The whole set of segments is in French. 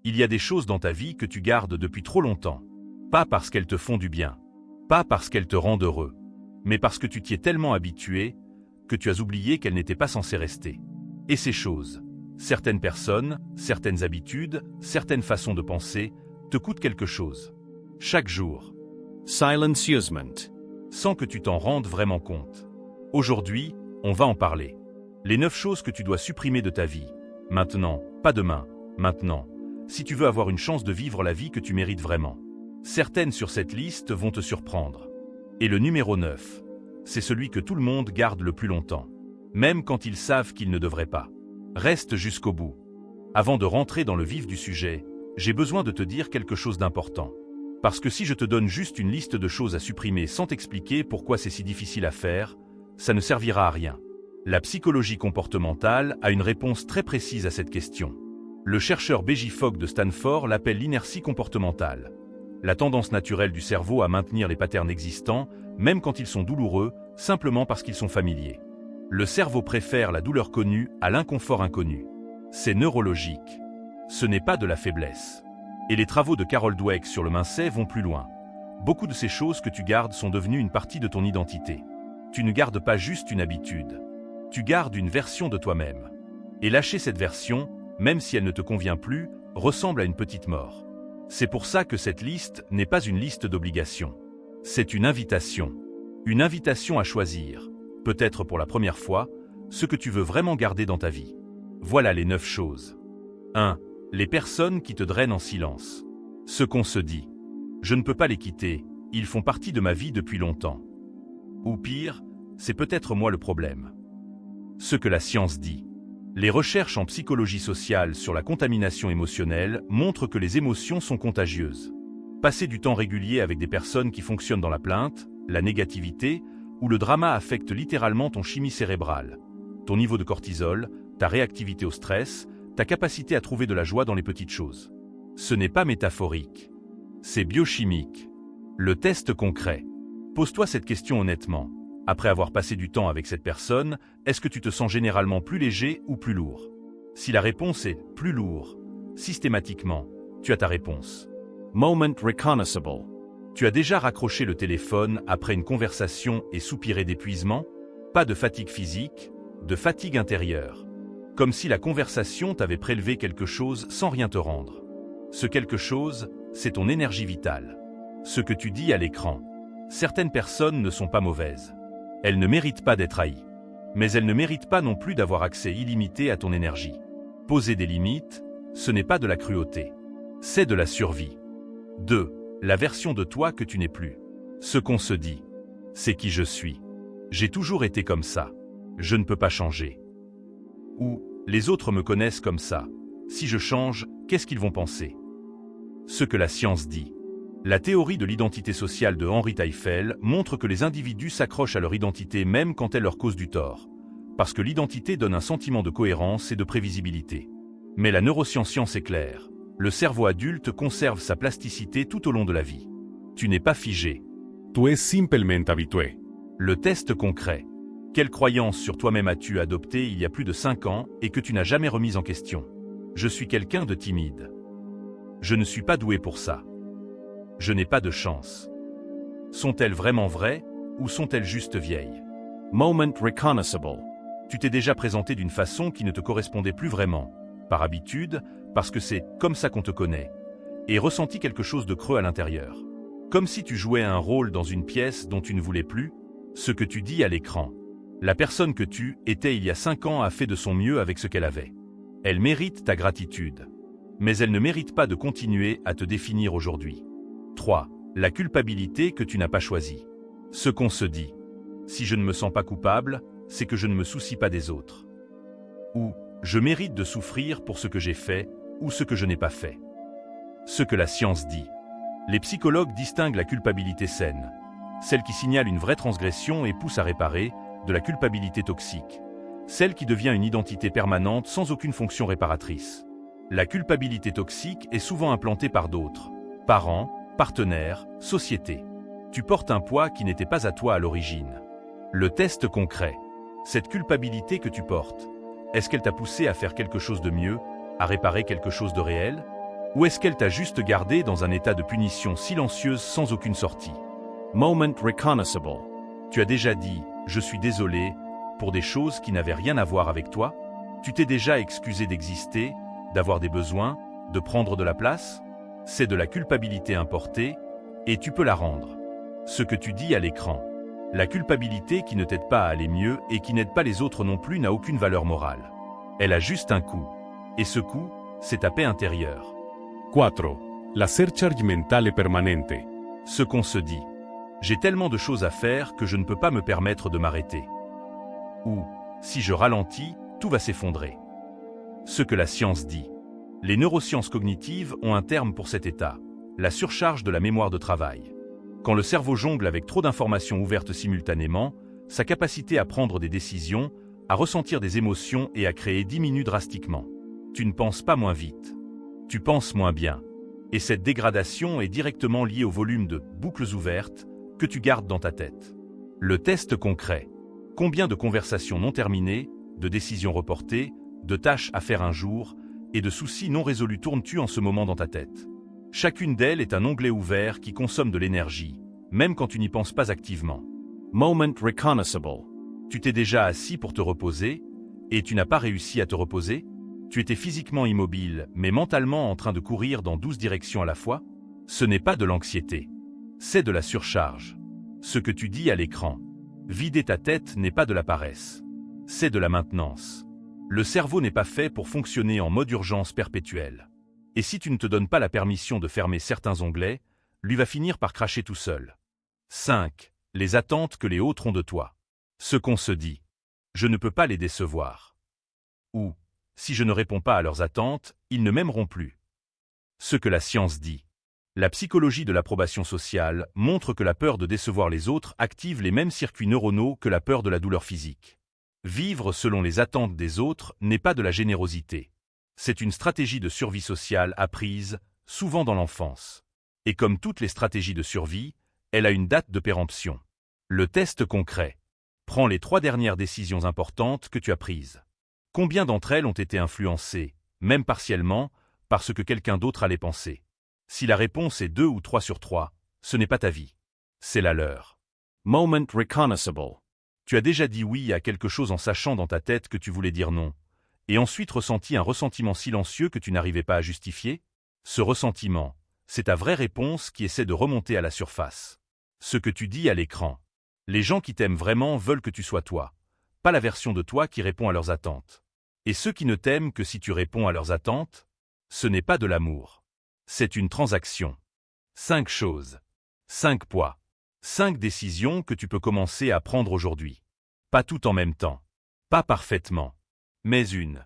Il y a des choses dans ta vie que tu gardes depuis trop longtemps. Pas parce qu'elles te font du bien, pas parce qu'elles te rendent heureux, mais parce que tu t'y es tellement habitué que tu as oublié qu'elles n'étaient pas censées rester. Et ces choses, certaines personnes, certaines habitudes, certaines façons de penser, te coûtent quelque chose. Chaque jour. Silencieusement. Sans que tu t'en rendes vraiment compte. Aujourd'hui, on va en parler. Les 9 choses que tu dois supprimer de ta vie. Maintenant, pas demain, maintenant. Si tu veux avoir une chance de vivre la vie que tu mérites vraiment. Certaines sur cette liste vont te surprendre. Et le numéro 9, c'est celui que tout le monde garde le plus longtemps. Même quand ils savent qu'ils ne devraient pas. Reste jusqu'au bout. Avant de rentrer dans le vif du sujet, j'ai besoin de te dire quelque chose d'important. Parce que si je te donne juste une liste de choses à supprimer sans t'expliquer pourquoi c'est si difficile à faire, ça ne servira à rien. La psychologie comportementale a une réponse très précise à cette question. Le chercheur B.J. Fogg de Stanford l'appelle l'inertie comportementale. La tendance naturelle du cerveau à maintenir les patterns existants, même quand ils sont douloureux, simplement parce qu'ils sont familiers. Le cerveau préfère la douleur connue à l'inconfort inconnu. C'est neurologique. Ce n'est pas de la faiblesse. Et les travaux de Carol Dweck sur le mindset vont plus loin. Beaucoup de ces choses que tu gardes sont devenues une partie de ton identité. Tu ne gardes pas juste une habitude. Tu gardes une version de toi-même. Et lâcher cette version, même si elle ne te convient plus, ressemble à une petite mort. C'est pour ça que cette liste n'est pas une liste d'obligations. C'est une invitation. Une invitation à choisir, peut-être pour la première fois, ce que tu veux vraiment garder dans ta vie. Voilà les 9 choses. 1. Les personnes qui te drainent en silence. Ce qu'on se dit. Je ne peux pas les quitter, ils font partie de ma vie depuis longtemps. Ou pire, c'est peut-être moi le problème. Ce que la science dit. Les recherches en psychologie sociale sur la contamination émotionnelle montrent que les émotions sont contagieuses. Passer du temps régulier avec des personnes qui fonctionnent dans la plainte, la négativité ou le drama affecte littéralement ton chimie cérébrale, ton niveau de cortisol, ta réactivité au stress, ta capacité à trouver de la joie dans les petites choses. Ce n'est pas métaphorique. C'est biochimique. Le test concret. Pose-toi cette question honnêtement. Après avoir passé du temps avec cette personne, est-ce que tu te sens généralement plus léger ou plus lourd? Si la réponse est « plus lourd », systématiquement, tu as ta réponse. Moment reconnaissable. Tu as déjà raccroché le téléphone après une conversation et soupiré d'épuisement? Pas de fatigue physique, de fatigue intérieure. Comme si la conversation t'avait prélevé quelque chose sans rien te rendre. Ce quelque chose, c'est ton énergie vitale. Ce que tu dis à l'écran. Certaines personnes ne sont pas mauvaises. Elles ne méritent pas d'être haïes. Mais elles ne méritent pas non plus d'avoir accès illimité à ton énergie. Poser des limites, ce n'est pas de la cruauté. C'est de la survie. 2. La version de toi que tu n'es plus. Ce qu'on se dit. C'est qui je suis. J'ai toujours été comme ça. Je ne peux pas changer. Ou, les autres me connaissent comme ça. Si je change, qu'est-ce qu'ils vont penser? Ce que la science dit. La théorie de l'identité sociale de Henri Teifel montre que les individus s'accrochent à leur identité même quand elle leur cause du tort. Parce que l'identité donne un sentiment de cohérence et de prévisibilité. Mais la neuroscience est claire. Le cerveau adulte conserve sa plasticité tout au long de la vie. Tu n'es pas figé. Tu es simplemente habitué. Le test concret. Quelle croyance sur toi-même as-tu adoptée il y a plus de 5 ans et que tu n'as jamais remise en question? Je suis quelqu'un de timide. Je ne suis pas doué pour ça. Je n'ai pas de chance. Sont-elles vraiment vraies ou sont-elles juste vieilles? Moment reconnaissable. Tu t'es déjà présenté d'une façon qui ne te correspondait plus vraiment, par habitude, parce que c'est comme ça qu'on te connaît, et ressenti quelque chose de creux à l'intérieur. Comme si tu jouais un rôle dans une pièce dont tu ne voulais plus, ce que tu dis à l'écran. La personne que tu étais il y a 5 ans a fait de son mieux avec ce qu'elle avait. Elle mérite ta gratitude. Mais elle ne mérite pas de continuer à te définir aujourd'hui. 3. La culpabilité que tu n'as pas choisie. Ce qu'on se dit. Si je ne me sens pas coupable, c'est que je ne me soucie pas des autres. Ou, je mérite de souffrir pour ce que j'ai fait ou ce que je n'ai pas fait. Ce que la science dit. Les psychologues distinguent la culpabilité saine, celle qui signale une vraie transgression et pousse à réparer, de la culpabilité toxique, celle qui devient une identité permanente sans aucune fonction réparatrice. La culpabilité toxique est souvent implantée par d'autres, parents, partenaires, société. Tu portes un poids qui n'était pas à toi à l'origine. Le test concret. Cette culpabilité que tu portes, est-ce qu'elle t'a poussé à faire quelque chose de mieux, à réparer quelque chose de réel? Ou est-ce qu'elle t'a juste gardé dans un état de punition silencieuse sans aucune sortie? Moment reconnaissable. Tu as déjà dit « je suis désolé » pour des choses qui n'avaient rien à voir avec toi? Tu t'es déjà excusé d'exister, d'avoir des besoins, de prendre de la place? C'est de la culpabilité importée, et tu peux la rendre. Ce que tu dis à l'écran. La culpabilité qui ne t'aide pas à aller mieux et qui n'aide pas les autres non plus n'a aucune valeur morale. Elle a juste un coût. Et ce coût, c'est ta paix intérieure. 4. La surcharge mentale permanente. Ce qu'on se dit. J'ai tellement de choses à faire que je ne peux pas me permettre de m'arrêter. Ou, si je ralentis, tout va s'effondrer. Ce que la science dit. Les neurosciences cognitives ont un terme pour cet état, la surcharge de la mémoire de travail. Quand le cerveau jongle avec trop d'informations ouvertes simultanément, sa capacité à prendre des décisions, à ressentir des émotions et à créer diminue drastiquement. Tu ne penses pas moins vite. Tu penses moins bien. Et cette dégradation est directement liée au volume de boucles ouvertes que tu gardes dans ta tête. Le test concret. Combien de conversations non terminées, de décisions reportées, de tâches à faire un jour et de soucis non résolus tournes-tu en ce moment dans ta tête? Chacune d'elles est un onglet ouvert qui consomme de l'énergie, même quand tu n'y penses pas activement. Moment reconnaissable. Tu t'es déjà assis pour te reposer, et tu n'as pas réussi à te reposer? Tu étais physiquement immobile, mais mentalement en train de courir dans 12 directions à la fois? Ce n'est pas de l'anxiété. C'est de la surcharge. Ce que tu dis à l'écran. Vider ta tête n'est pas de la paresse. C'est de la maintenance. Le cerveau n'est pas fait pour fonctionner en mode urgence perpétuelle. Et si tu ne te donnes pas la permission de fermer certains onglets, lui va finir par cracher tout seul. 5. Les attentes que les autres ont de toi. Ce qu'on se dit. Je ne peux pas les décevoir. Ou, si je ne réponds pas à leurs attentes, ils ne m'aimeront plus. Ce que la science dit. La psychologie de l'approbation sociale montre que la peur de décevoir les autres active les mêmes circuits neuronaux que la peur de la douleur physique. Vivre selon les attentes des autres n'est pas de la générosité. C'est une stratégie de survie sociale apprise, souvent dans l'enfance. Et comme toutes les stratégies de survie, elle a une date de péremption. Le test concret. Prends les 3 dernières décisions importantes que tu as prises. Combien d'entre elles ont été influencées, même partiellement, par ce que quelqu'un d'autre allait penser? Si la réponse est 2 ou 3 sur 3, ce n'est pas ta vie. C'est la leur. Moment reconnaissable. Tu as déjà dit oui à quelque chose en sachant dans ta tête que tu voulais dire non, et ensuite ressenti un ressentiment silencieux que tu n'arrivais pas à justifier? Ce ressentiment, c'est ta vraie réponse qui essaie de remonter à la surface. Ce que tu dis à l'écran. Les gens qui t'aiment vraiment veulent que tu sois toi, pas la version de toi qui répond à leurs attentes. Et ceux qui ne t'aiment que si tu réponds à leurs attentes, ce n'est pas de l'amour. C'est une transaction. 5 choses. 5 poids. 5 décisions que tu peux commencer à prendre aujourd'hui. Pas tout en même temps. Pas parfaitement. Mais une.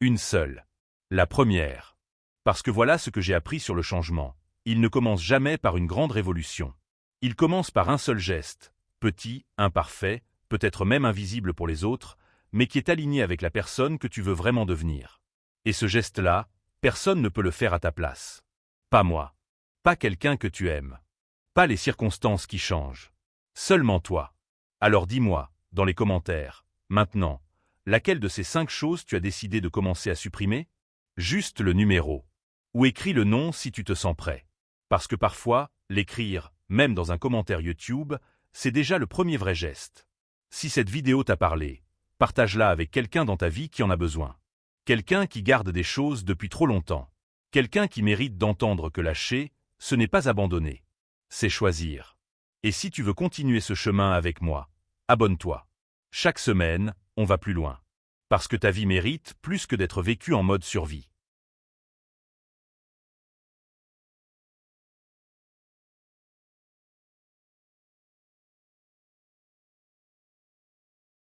Une seule. La première. Parce que voilà ce que j'ai appris sur le changement. Il ne commence jamais par une grande révolution. Il commence par un seul geste, petit, imparfait, peut-être même invisible pour les autres, mais qui est aligné avec la personne que tu veux vraiment devenir. Et ce geste-là, personne ne peut le faire à ta place. Pas moi. Pas quelqu'un que tu aimes. Pas les circonstances qui changent. Seulement toi. Alors dis-moi, dans les commentaires, maintenant, laquelle de ces 5 choses tu as décidé de commencer à supprimer? Juste le numéro. Ou écris le nom si tu te sens prêt. Parce que parfois, l'écrire, même dans un commentaire YouTube, c'est déjà le premier vrai geste. Si cette vidéo t'a parlé, partage-la avec quelqu'un dans ta vie qui en a besoin. Quelqu'un qui garde des choses depuis trop longtemps. Quelqu'un qui mérite d'entendre que lâcher, ce n'est pas abandonner. C'est choisir. Et si tu veux continuer ce chemin avec moi, abonne-toi. Chaque semaine, on va plus loin. Parce que ta vie mérite plus que d'être vécue en mode survie.